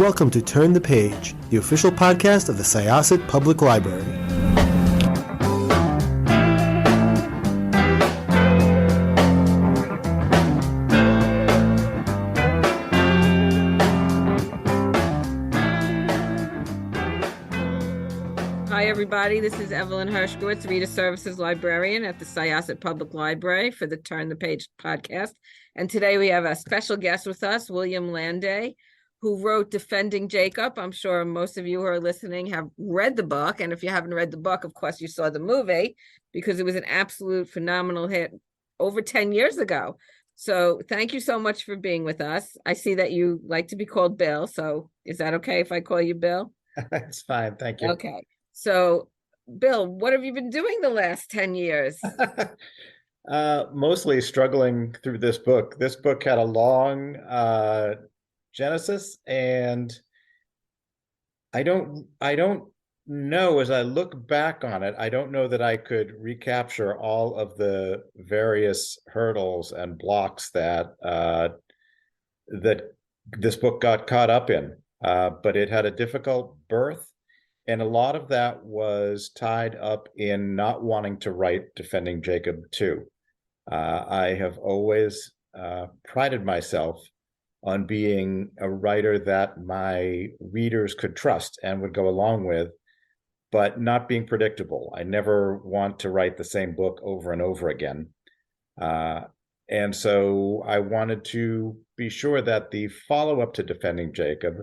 welcome to Turn the Page, the official podcast of the Syosset Public Library. Hi, everybody. This is Evelyn Hershkowitz, Reader Services Librarian at the Syosset Public Library for the Turn the Page podcast. And today we have a special guest with us, William Landay, who wrote Defending Jacob. I'm sure most of you who are listening have read the book. And if you haven't read the book, of course, you saw the movie because it was an absolute phenomenal hit over 10 years ago. So thank you so much for being with us. I see that you like to be called Bill. So is that okay if I call you Bill? It's fine. Thank you. Okay. So, Bill, what have you been doing the last 10 years? Mostly struggling through this book. This book had a long genesis, and I don't know, as I look back on it, I don't know that I could recapture all of the various hurdles and blocks that this book got caught up in. But it had a difficult birth. And a lot of that was tied up in not wanting to write Defending Jacob 2. I have always prided myself on being a writer that my readers could trust and would go along with, but not being predictable. I never want to write the same book over and over again. And so I wanted to be sure that the follow-up to Defending Jacob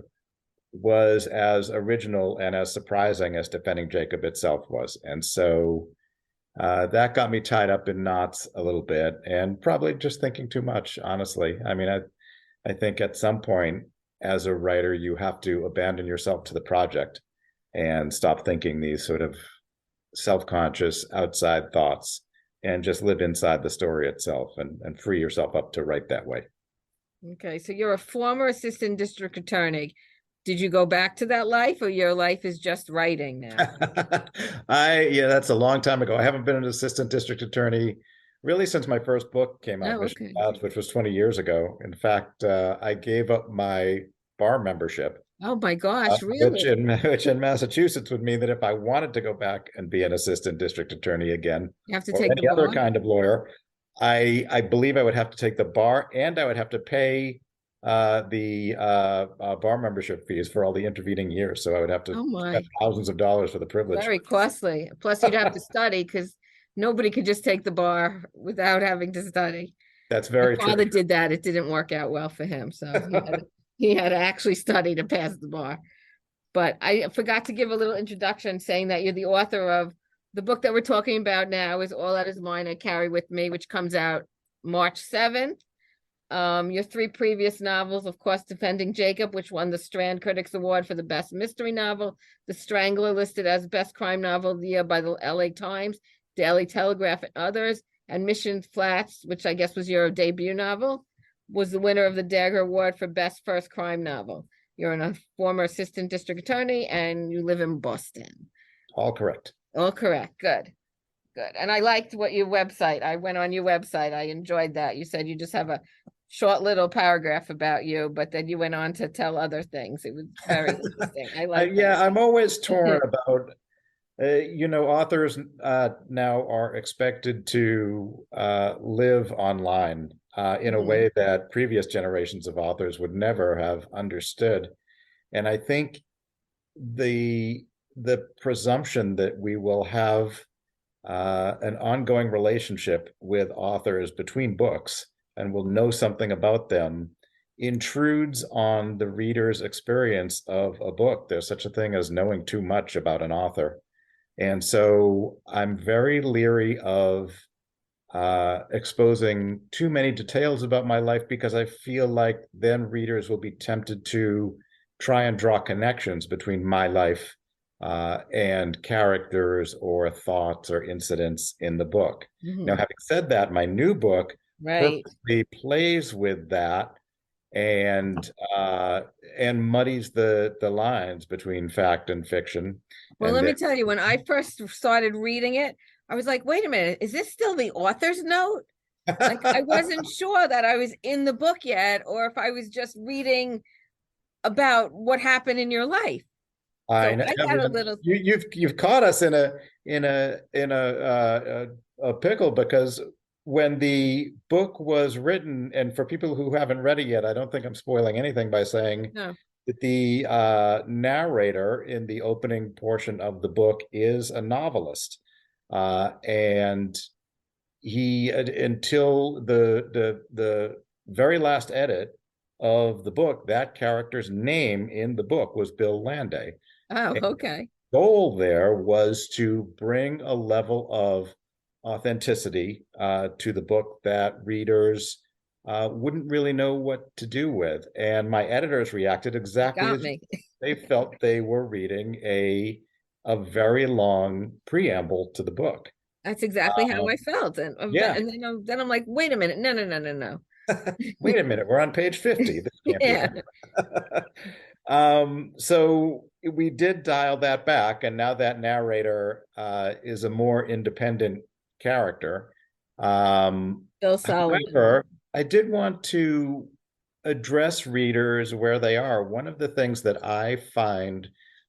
was as original and as surprising as Defending Jacob itself was. And so that got me tied up in knots a little bit, and probably just thinking too much, honestly. I mean, I think at some point as a writer, you have to abandon yourself to the project and stop thinking these sort of self-conscious outside thoughts and just live inside the story itself and free yourself up to write that way. Okay, so you're a former assistant district attorney. Did you go back to that life, or your life is just writing now? That's a long time ago. I haven't been an assistant district attorney really since my first book came out, okay. Which was 20 years ago. In fact, I gave up my bar membership. Oh my gosh, really? Which in Massachusetts would mean that if I wanted to go back and be an assistant district attorney again, you have to or take any other kind of lawyer, I believe I would have to take the bar, and I would have to pay the bar membership fees for all the intervening years. So I would have to spend thousands of dollars for the privilege. Very costly. Plus you'd have to study, because nobody could just take the bar without having to study. That's very true. My father did that. It didn't work out well for him. So he had to actually study to pass the bar. But I forgot to give a little introduction saying that you're the author of the book that we're talking about now is All That Is Mine I Carry With Me, which comes out March 7th. Your three previous novels, of course, Defending Jacob, which won the Strand Critics Award for the Best Mystery Novel, The Strangler, listed as Best Crime Novel of the Year by the LA Times, Daily Telegraph, and others, and Mission Flats, which I guess was your debut novel, was the winner of the Dagger Award for Best First Crime Novel. You're a former assistant district attorney, and you live in Boston. All correct. All correct. Good. And I liked what your website, I went on your website. I enjoyed that. You said you just have a short little paragraph about you, but then you went on to tell other things. It was very interesting. I like that. I'm always torn about, authors now are expected to live online in a way that previous generations of authors would never have understood. And I think the presumption that we will have an ongoing relationship with authors between books and will know something about them intrudes on the reader's experience of a book. There's such a thing as knowing too much about an author. And so I'm very leery of exposing too many details about my life, because I feel like then readers will be tempted to try and draw connections between my life and characters or thoughts or incidents in the book. Now, having said that, my new book perfectly plays with that and muddies the lines between fact and fiction. Well, let me tell you, when I first started reading it, I was like, wait a minute, is this still the author's note? Like, I wasn't sure that I was in the book yet, or if I was just reading about what happened in your life. I So know, I got a little, you've caught us in a pickle, because when the book was written, and for people who haven't read it yet, I don't think I'm spoiling anything by saying no, that the narrator in the opening portion of the book is a novelist, and he until the very last edit of the book, that character's name in the book was Bill Landay. oh, And okay. the goal there was to bring a level of authenticity to the book that readers wouldn't really know what to do with. And my editors reacted exactly Got as me. they felt they were reading a very long preamble to the book. That's exactly how I Um, felt. And, yeah. then I'm like, wait a minute. No, no, no, no, no. Wait a minute, we're on page 50. This can't be Yeah. right. So we did dial that back, and now that narrator is a more independent character. Bill Solomon. However, I did want to address readers where they are. One of the things that I find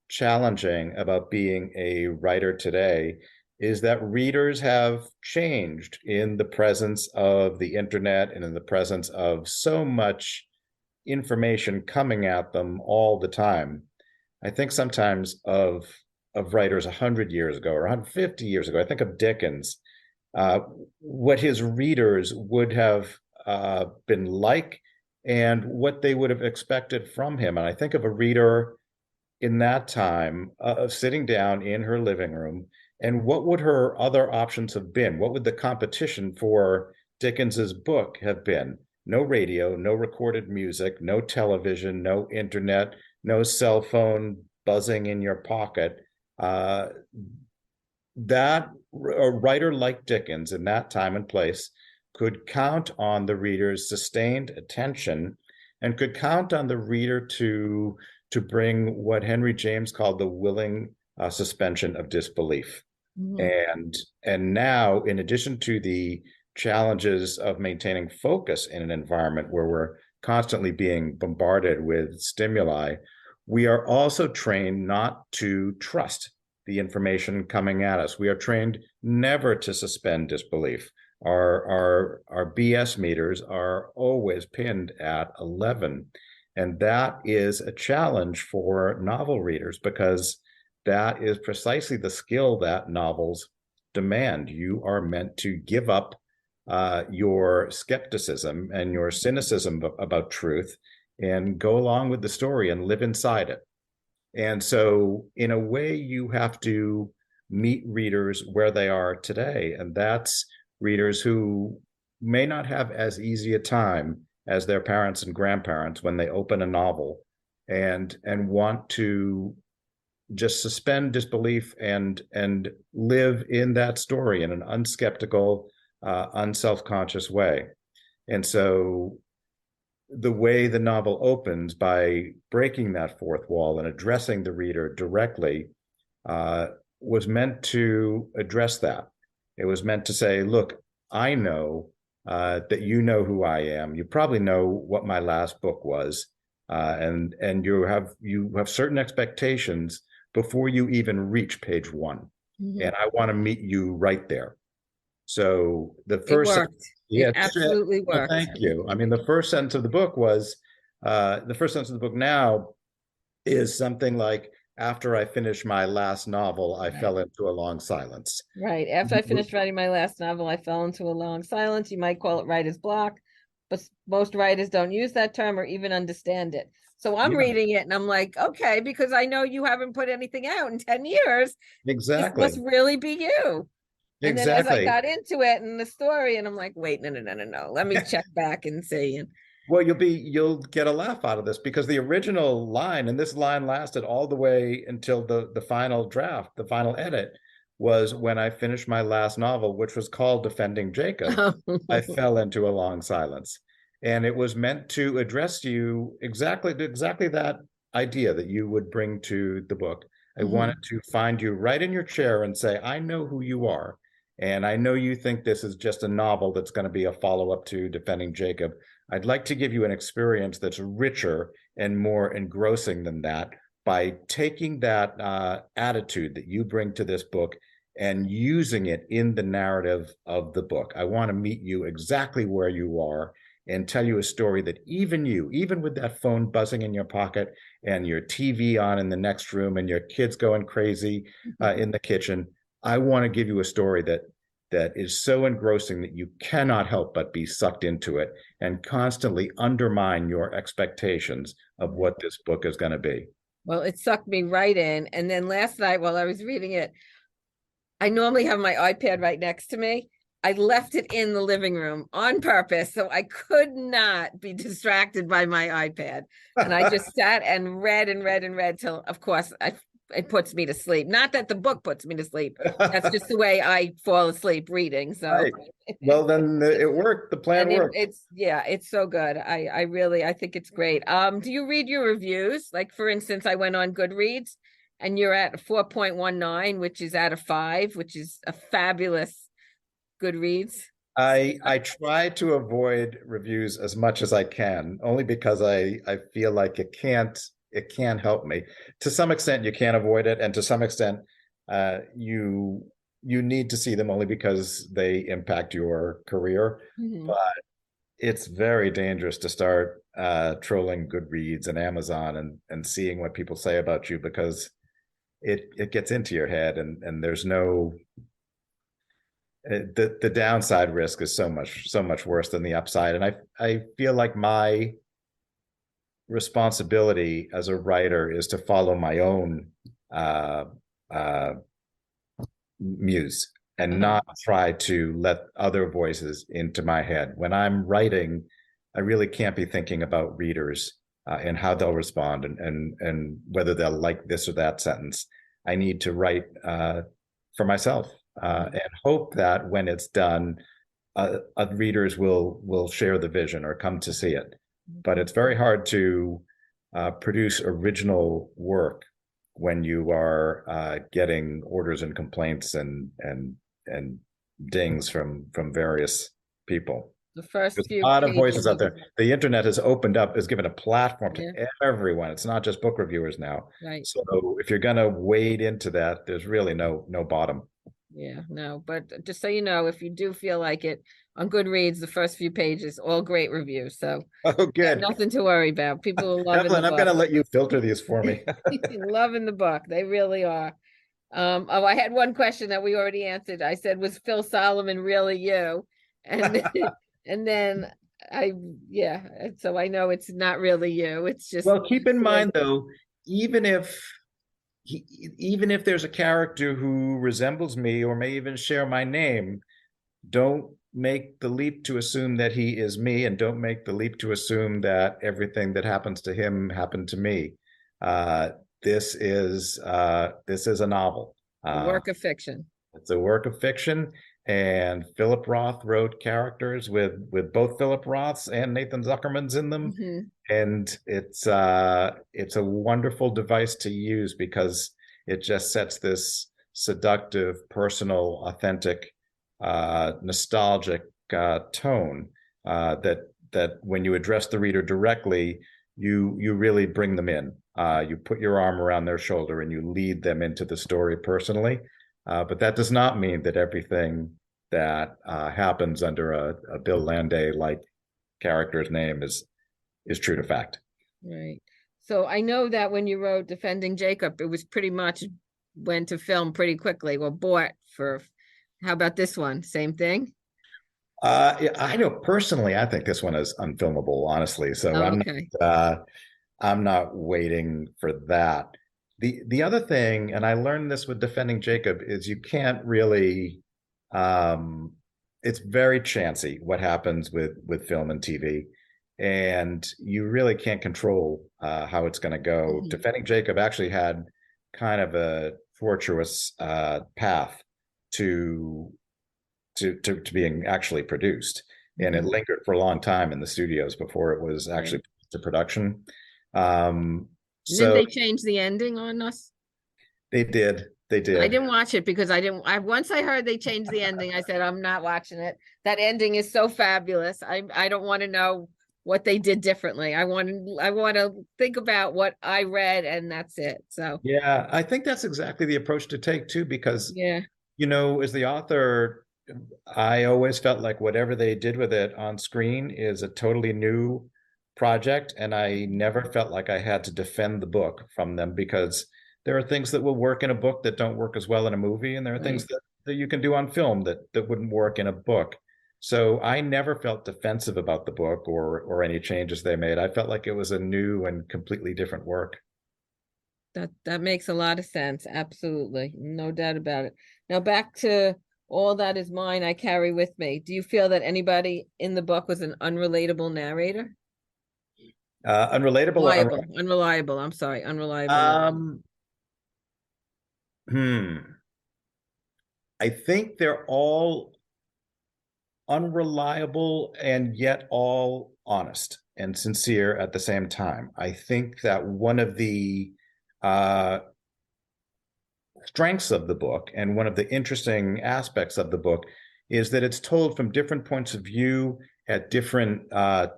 challenging about being a writer today is that readers have changed in the presence of the internet and in the presence of so much information coming at them all the time. I think sometimes of writers 100 years ago or 150 years ago. I think of Dickens, uh, what his readers would have been like and what they would have expected from him. And I think of a reader in that time of sitting down in her living room, and what would her other options have been? What would the competition for Dickens's book have been? No radio, no recorded music, no television, no internet, no cell phone buzzing in your pocket. Uh, that a writer like Dickens in that time and place could count on the reader's sustained attention, and could count on the reader to bring what Henry James called the willing suspension of disbelief. Mhm. And now, in addition to the challenges of maintaining focus in an environment where we're constantly being bombarded with stimuli, we are also trained not to trust the information coming at us. We are trained never to suspend disbelief. Our BS meters are always pinned at 11. And that is a challenge for novel readers, because that is precisely the skill that novels demand. You are meant to give up your skepticism and your cynicism about truth and go along with the story and live inside it. And so, in a way, you have to meet readers where they are today. And that's readers who may not have as easy a time as their parents and grandparents when they open a novel and want to just suspend disbelief and live in that story in an unskeptical, unself-conscious way. And so the way the novel opens, by breaking that fourth wall and addressing the reader directly, was meant to address that. It was meant to say, look, I know that you know who I am. You probably know what my last book was, and you have certain expectations before you even reach page one. Mhm. And I want to meet you right there. So the It first, worked. yeah, It absolutely well, worked. thank you. I mean, the first sentence of the book was, the first sentence of the book now is something like, after I finished my last novel, I fell into a long silence. Right. After I finished writing my last novel, I fell into a long silence. You might call it writer's block, but most writers don't use that term or even understand it. So I'm Yeah, reading it and I'm like, okay, because I know you haven't put anything out in 10 years. This must exactly. really be you. And then as I Exactly. got into it and the story, and I'm like, wait, no, no, no, no, no. Let me check back and see. And Well, you'll get a laugh out of this, because the original line, and this line lasted all the way until the final draft, the final edit, was, when I finished my last novel, which was called Defending Jacob, I fell into a long silence. And it was meant to address you exactly that idea that you would bring to the book. I Mhm. wanted to find you right in your chair and say, I know who you are. And I know you think this is just a novel that's going to be a follow-up to Defending Jacob. I'd like to give you an experience that's richer and more engrossing than that by taking that attitude that you bring to this book and using it in the narrative of the book. I want to meet you exactly where you are and tell you a story that even you, even with that phone buzzing in your pocket and your TV on in the next room and your kids going crazy in the kitchen, I want to give you a story that is so engrossing that you cannot help but be sucked into it and constantly undermine your expectations of what this book is going to be. Well, it sucked me right in. And then last night while I was reading it, I normally have my iPad right next to me. I left it in the living room on purpose, so I could not be distracted by my iPad. And I just sat and read and read and read till, of course, it puts me to sleep. Not that the book puts me to sleep. That's just the way I fall asleep reading. So, right. Well, then it worked. The plan worked. It's so good. I think it's great. Do you read your reviews? Like, for instance, I went on Goodreads and you're at 4.19, which is out of 5, which is a fabulous Goodreads. I try to avoid reviews as much as I can, only because I feel like it can't help me. To some extent, you can't avoid it, and to some extent, you need to see them only because they impact your career. Mm-hmm. But it's very dangerous to start trolling Goodreads and Amazon and seeing what people say about you, because it gets into your head, and there's no the downside risk is so much worse than the upside. And I feel like my responsibility as a writer is to follow my own muse and not try to let other voices into my head. When I'm writing, I really can't be thinking about readers and how they'll respond and whether they'll like this or that sentence. I need to write for myself and hope that when it's done, readers will share the vision or come to see it. But it's very hard to produce original work when you are getting orders and complaints and dings from various people. The first There's few a lot of voices out pages there. The internet has opened up, has given a platform Yeah. to everyone. It's not just book reviewers now. Right. So if you're going to wade into that, there's really no bottom. Yeah, no, but just so you know, if you do feel like it, on Goodreads, the first few pages, all great reviews. So Oh, good. nothing to worry about. People are loving Evelyn, the I'm book. going to let you filter these for me. Loving the book. They really are. I had one question that we already answered. I said, was Phil Solomon really you? And and then so I know it's not really you. It's just, Well, keep in mind though, even if there's a character who resembles me or may even share my name, don't make the leap to assume that he is me, and don't make the leap to assume that everything that happens to him happened to me. This is a novel. a work of fiction. It's a work of fiction, and Philip Roth wrote characters with both Philip Roths and Nathan Zuckerman's in them. Mm-hmm. And it's a wonderful device to use because it just sets this seductive, personal, authentic, nostalgic tone that when you address the reader directly, you really bring them in. You put your arm around their shoulder and you lead them into the story personally. But that does not mean that everything that happens under a Bill Landay like character's name is true to fact. Right. So I know that when you wrote Defending Jacob, it was pretty much went to film pretty quickly. Well, bought for. How about this one? Same thing? I know personally, I think this one is unfilmable, honestly. So okay. I'm not waiting for that. The other thing, and I learned this with Defending Jacob, is you can't really it's very chancy what happens with film and TV, and you really can't control how it's going to go. Mm-hmm. Defending Jacob actually had kind of a tortuous path to being actually produced, and it lingered for a long time in the studios before it was actually put to production. So then they changed the ending on us. They did. They I did. didn't watch it because once I heard they changed the ending, I said, I'm not watching it. That ending is so fabulous. I don't want to know what they did differently. I want to think about what I read, and that's it. So Yeah, I think that's exactly the approach to take too, because, yeah, as the author, I always felt like whatever they did with it on screen is a totally new project, and I never felt like I had to defend the book from them, because there are things that will work in a book that don't work as well in a movie, and there are things that you can do on film that wouldn't work in a book. So I never felt defensive about the book or any changes they made. I felt like it was a new and completely different work. that makes a lot of sense. Absolutely, no doubt about it. Now back to All That Is Mine, I Carry With Me. Do you feel that anybody in the book was an unrelatable narrator? Unrelatable or Unreliable. I'm sorry, unreliable. I think they're all unreliable and yet all honest and sincere at the same time. I think that one of the strengths of the book and one of the interesting aspects of the book is that it's told from different points of view at different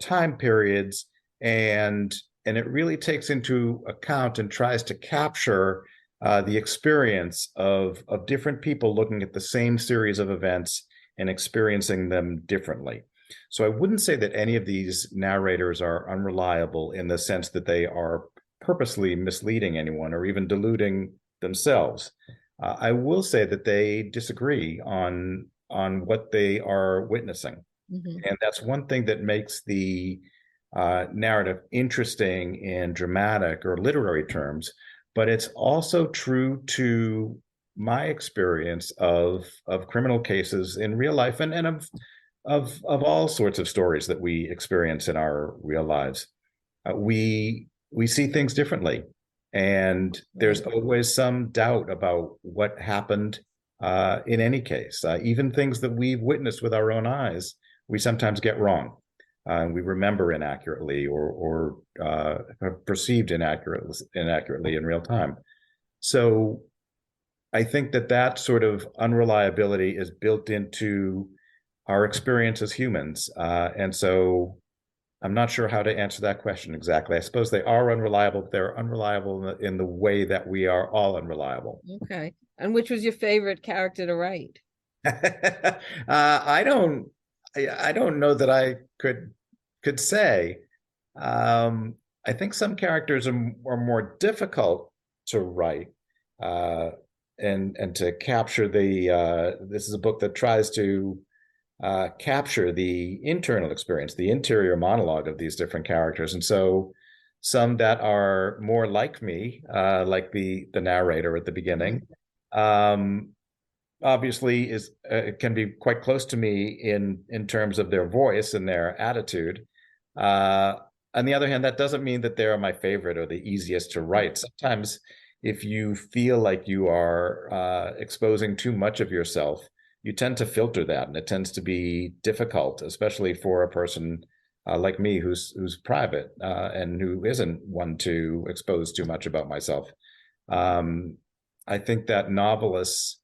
time periods, and it really takes into account and tries to capture the experience of different people looking at the same series of events and experiencing them differently. So I wouldn't say that any of these narrators are unreliable in the sense that they are purposely misleading anyone or even deluding themselves. I will say that they disagree on what they are witnessing. Mm-hmm. And that's one thing that makes the narrative interesting in dramatic or literary terms, but it's also true to my experience of criminal cases in real life, and of all sorts of stories that we experience in our real lives. We see things differently, and there's always some doubt about what happened in any case. Even things that we've witnessed with our own eyes, we sometimes get wrong. We remember inaccurately or perceived inaccurately in real time. So I think that sort of unreliability is built into our experience as humans. And so I'm not sure how to answer that question exactly. I suppose they are unreliable, but they're unreliable in the way that we are all unreliable. Okay. And which was your favorite character to write? I don't know that I could say. I think some characters are more difficult to write, and to capture the. This is a book that tries to capture the internal experience, the interior monologue of these different characters, and so some that are more like me, like the narrator at the beginning. Obviously can be quite close to me in terms of their voice and their attitude. On the other hand, that doesn't mean that they're my favorite or the easiest to write. Sometimes if you feel like you are exposing too much of yourself, you tend to filter that, and it tends to be difficult, especially for a person like me who's private and who isn't one to expose too much about myself. I think that novelists,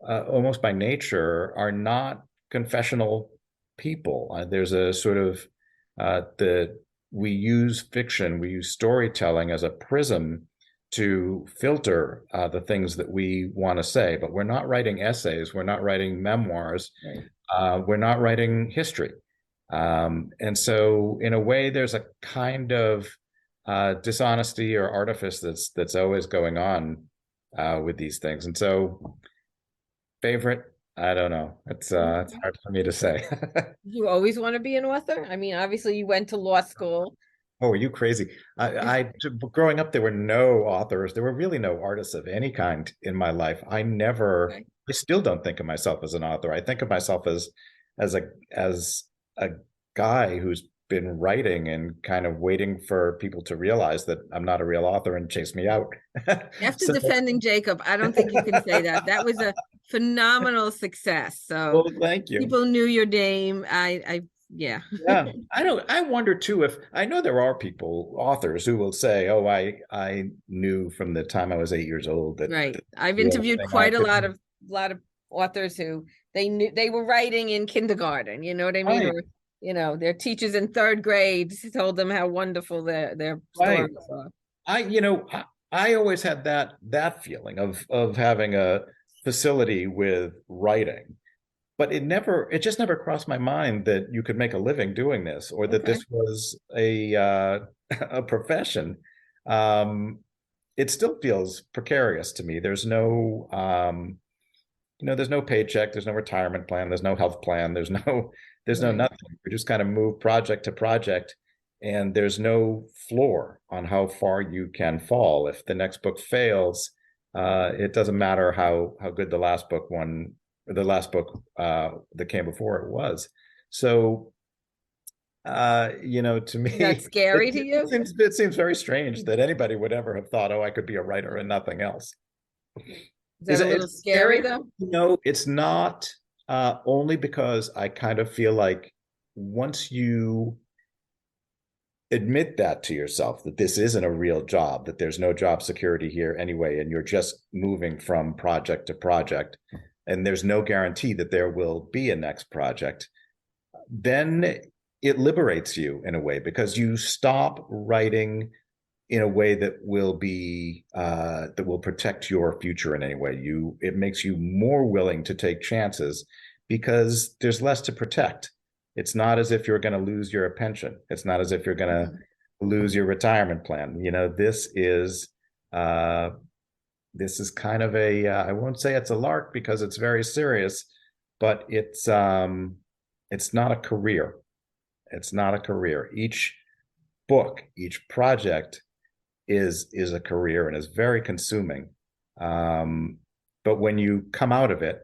almost by nature, are not confessional people. There's a sort of we use fiction, we use storytelling as a prism to filter the things that we want to say, but we're not writing essays, we're not writing memoirs, we're not writing history. And so in a way, there's a kind of dishonesty or artifice that's always going on with these things. And so favorite, I don't know. It's hard for me to say. You always want to be an author? I mean, obviously you went to law school. Oh, are you crazy? Growing up, there were no authors. There were really no artists of any kind in my life. I still don't think of myself as an author. I think of myself as a guy who's been writing and kind of waiting for people to realize that I'm not a real author and chase me out. After defending Jacob, I don't think you can say that. That was a phenomenal success. So well, thank you. people knew your name. I yeah. Yeah, I wonder too, if I know there are people, authors, who will say, "Oh, I knew from the time I was 8 years old that Right. I've the only interviewed thing I quite a could." lot of authors who they knew they were writing in kindergarten, you know what I mean? Right, Or, their teachers in third grade told them how wonderful their right. stories are. I always had that feeling of having a facility with writing, but it just never crossed my mind that you could make a living doing this, or that Okay. this was a a profession. Um, it still feels precarious to me. There's no paycheck, there's no retirement plan, there's no health plan, there's no Right. nothing. We just kind of move project to project, and there's no floor on how far you can fall. If the next book fails, it doesn't matter how good the last book that came before it was. So to Is that me, scary to it you? seems very strange that anybody would ever have thought, "Oh, I could be a writer and nothing else." Is Is that a it little it's scary scary? though? No, it's not. Only because I kind of feel like once you admit that to yourself, that this isn't a real job, that there's no job security here anyway, and you're just moving from project to project, and there's no guarantee that there will be a next project, then it liberates you in a way, because you stop writing in a way that will protect your future in any way. It makes you more willing to take chances because there's less to protect. It's not as if you're going to lose your pension. It's not as if you're going to lose your retirement plan. Uh, this is kind of I won't say it's a lark because it's very serious, but it's not a career. It's not a career. Each book, each project is a career and is very consuming. But when you come out of it,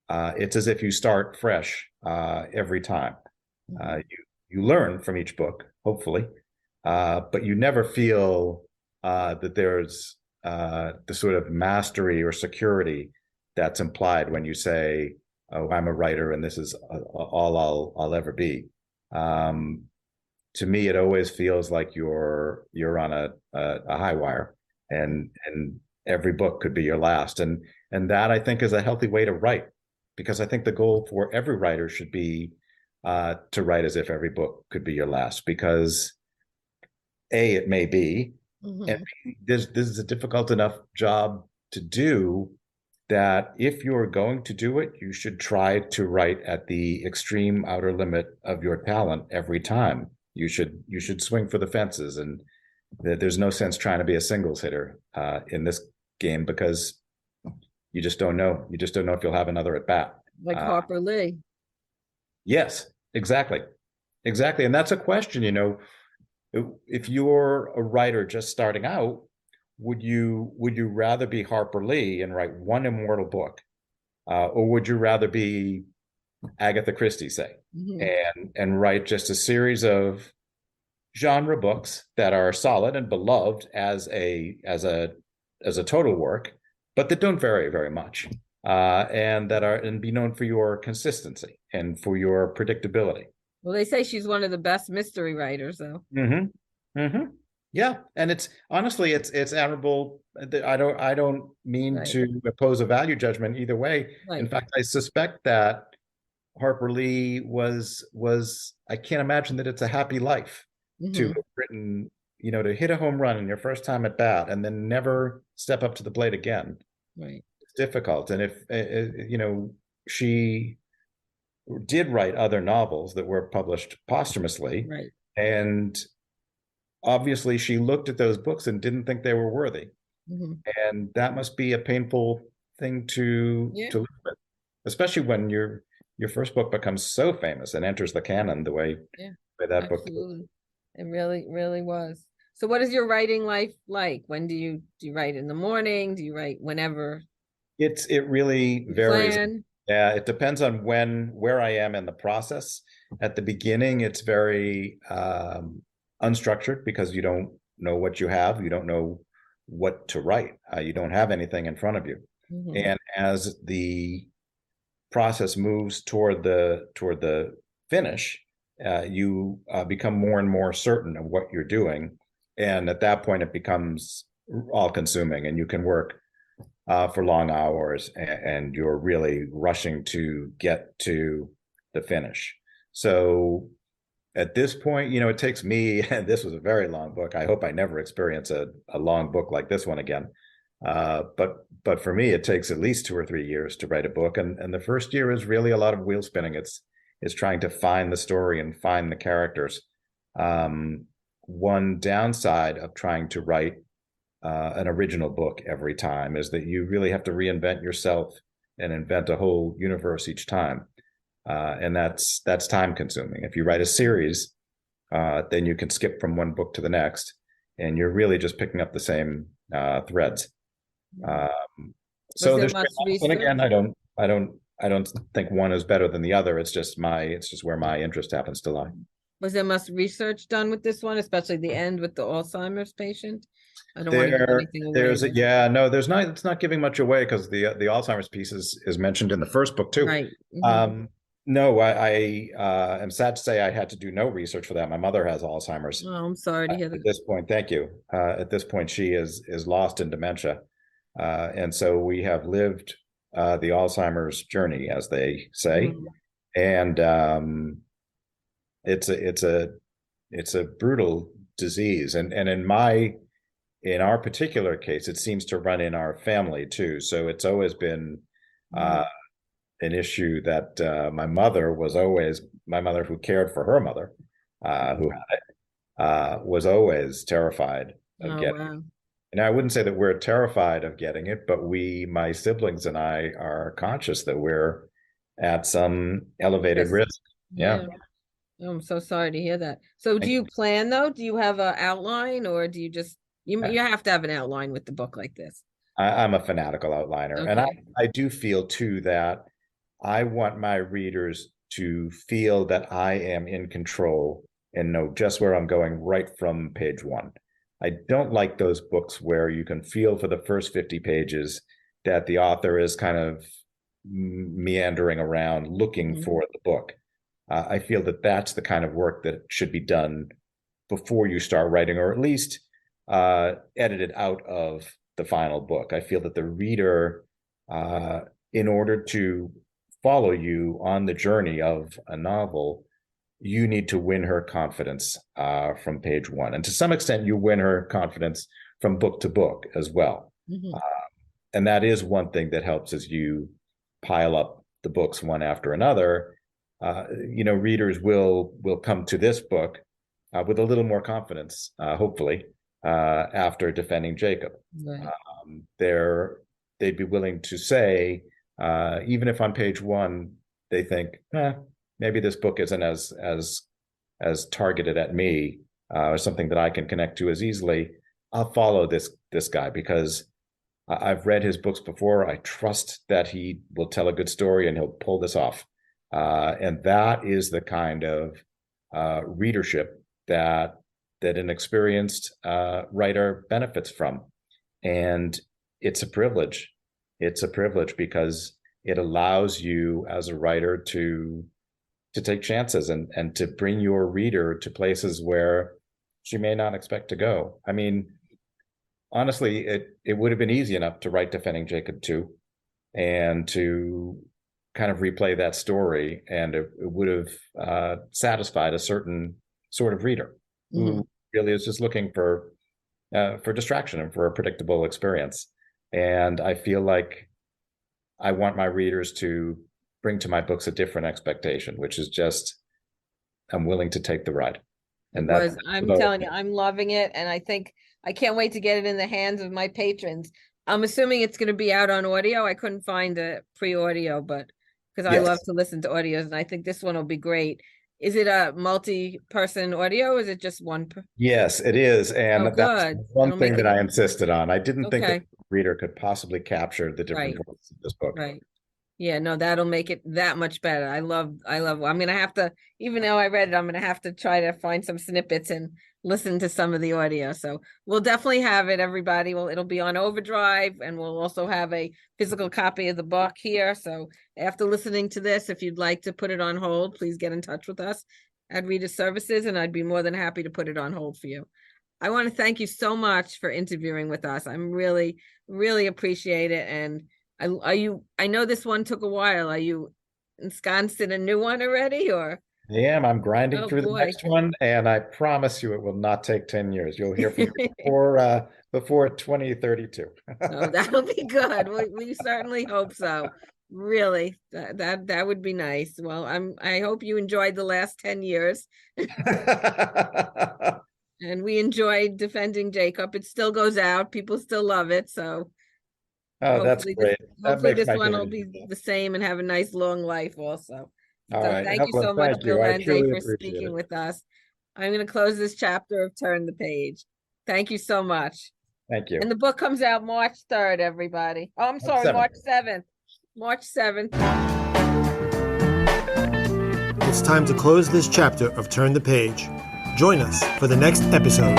it's as if you start fresh every time. You learn from each book, hopefully, but you never feel that there's the sort of mastery or security that's implied when you say, "Oh, I'm a writer, and this is all I'll ever be." Um, to me, it always feels like you're on a high wire, and every book could be your last, and that, I think, is a healthy way to write, because I think the goal for every writer should be to write as if every book could be your last, because A, it may be, and B, this is a difficult enough job to do that if you're going to do it, you should try to write at the extreme outer limit of your talent every time. You should swing for the fences, and there's no sense trying to be a singles hitter in this game, because you just don't know. You just don't know if you'll have another at bat. Like Harper Lee. Yes, exactly, exactly, and that's a question. If you're a writer just starting out, would you rather be Harper Lee and write one immortal book, or would you rather be Agatha Christie, say, and write just a series of genre books that are solid and beloved as a total work, but that don't vary very much, and be known for your consistency and for your predictability. Well, they say she's one of the best mystery writers, though. Yeah, and it's honestly, it's admirable. I don't mean Right. to oppose a value judgment either way. Right. In fact, I suspect that Harper Lee was I can't imagine that it's a happy life to have written, to hit a home run in your first time at bat and then never step up to the plate again. Right. It's difficult. And if she did write other novels that were published posthumously, Right. and obviously she looked at those books and didn't think they were worthy. And that must be a painful thing to live with, especially when your first book becomes so famous and enters the canon the way that book did. It really, really was. So what is your writing life like? When do you write in the morning? Do you write whenever? It really varies. Plan? Yeah, it depends on where I am in the process. At the beginning, it's very unstructured, because you don't know what you have. You don't know what to write. You don't have anything in front of you. And as the process moves toward the finish, you become more and more certain of what you're doing. And at that point, it becomes all consuming, and you can work for long hours, and you're really rushing to get to the finish. So at this point, it takes me, and this was a very long book. I hope I never experience a long book like this one again. But for me, it takes at least 2 or 3 years to write a book. And the first year is really a lot of wheel spinning. It's trying to find the story and find the characters. One downside of trying to write an original book every time is that you really have to reinvent yourself and invent a whole universe each time. And that's time consuming. If you write a series, then you can skip from one book to the next, and you're really just picking up the same threads. So there's, and again, I don't think one is better than the other. It's just where my interest happens to lie. Was there much research done with this one, especially the end with the Alzheimer's patient? I don't want to give anything away. No, there's not. It's not giving much away because the Alzheimer's piece is mentioned in the first book too. Right. No, I am sad to say I had to do no research for that. My mother has Alzheimer's. Oh, I'm sorry to hear that. At this point, thank you. At this point, she is lost in dementia, and so we have lived the Alzheimer's journey, as they say, and it's a brutal disease, and in our particular case, it seems to run in our family too. So it's always been an issue that my mother, who cared for her mother, who had it, was always terrified of getting it. And I wouldn't say that we're terrified of getting it, but my siblings and I are conscious that we're at some elevated risk. Yeah. Oh, I'm so sorry to hear that. So do you plan though? Do you have an outline, or do you just, you have to have an outline with the book like this? I'm a fanatical outliner. Okay. And I do feel too that I want my readers to feel that I am in control and know just where I'm going right from page one. I don't like those books where you can feel for the first 50 pages that the author is kind of meandering around looking for the book. I feel that that's the kind of work that should be done before you start writing, or at least edited out of the final book. I feel that the reader, in order to follow you on the journey of a novel, you need to win her confidence from page one. And to some extent, you win her confidence from book to book as well. And that is one thing that helps as you pile up the books one after another. Readers will come to this book with a little more confidence, hopefully, after defending Jacob. Right. They'd be willing to say, even if on page one they think, maybe this book isn't as targeted at me, or something that I can connect to as easily, I'll follow this guy because I've read his books before. I trust that he will tell a good story and he'll pull this off. And that is the kind of readership that an experienced writer benefits from. And it's a privilege. It's a privilege because it allows you as a writer to take chances and to bring your reader to places where she may not expect to go. I mean, honestly, it would have been easy enough to write Defending Jacob 2 and to kind of replay that story, and it would have satisfied a certain sort of reader who really is just looking for distraction and for a predictable experience. And I feel like I want my readers to bring to my books a different expectation, which is just, I'm willing to take the ride. And I'm telling you, I'm loving it. And I think I can't wait to get it in the hands of my patrons. I'm assuming it's going to be out on audio. I couldn't find a pre-audio, but because I love to listen to audios, and I think this one will be great. Is it a multi-person audio, or is it just one? Yes, it is. And that's one thing that I insisted on. I didn't think that the reader could possibly capture the different voices of this book. Right. Yeah, no, that'll make it that much better. I love, I'm going to have to, even though I read it, I'm going to have to try to find some snippets and listen to some of the audio. So we'll definitely have it, everybody. Well, it'll be on Overdrive, and we'll also have a physical copy of the book here. So after listening to this, if you'd like to put it on hold, please get in touch with us at Reader Services, and I'd be more than happy to put it on hold for you. I want to thank you so much for interviewing with us. I'm really, really appreciate it. And I know this one took a while. Are you ensconced in a new one already, or? I am. I'm grinding Oh, through the boy. next one, and I promise you it will not take 10 years. You'll hear from me before 2032. Oh, that'll be good. We certainly hope so. Really, that would be nice. Well, I hope you enjoyed the last 10 years. And we enjoyed defending Jacob. It still goes out. People still love it. So Oh, that's great. hopefully this one will be the same and have a nice long life also. All So right, thank you Evelyn, so much, thank Bill you. I Landay, truly for appreciate speaking it. with us. I'm going to close this chapter of Turn the Page. Thank you so much. Thank you. And the book comes out March 3rd, everybody. Oh, I'm sorry, 7th. March 7th. March 7th. It's time to close this chapter of Turn the Page. Join us for the next episode.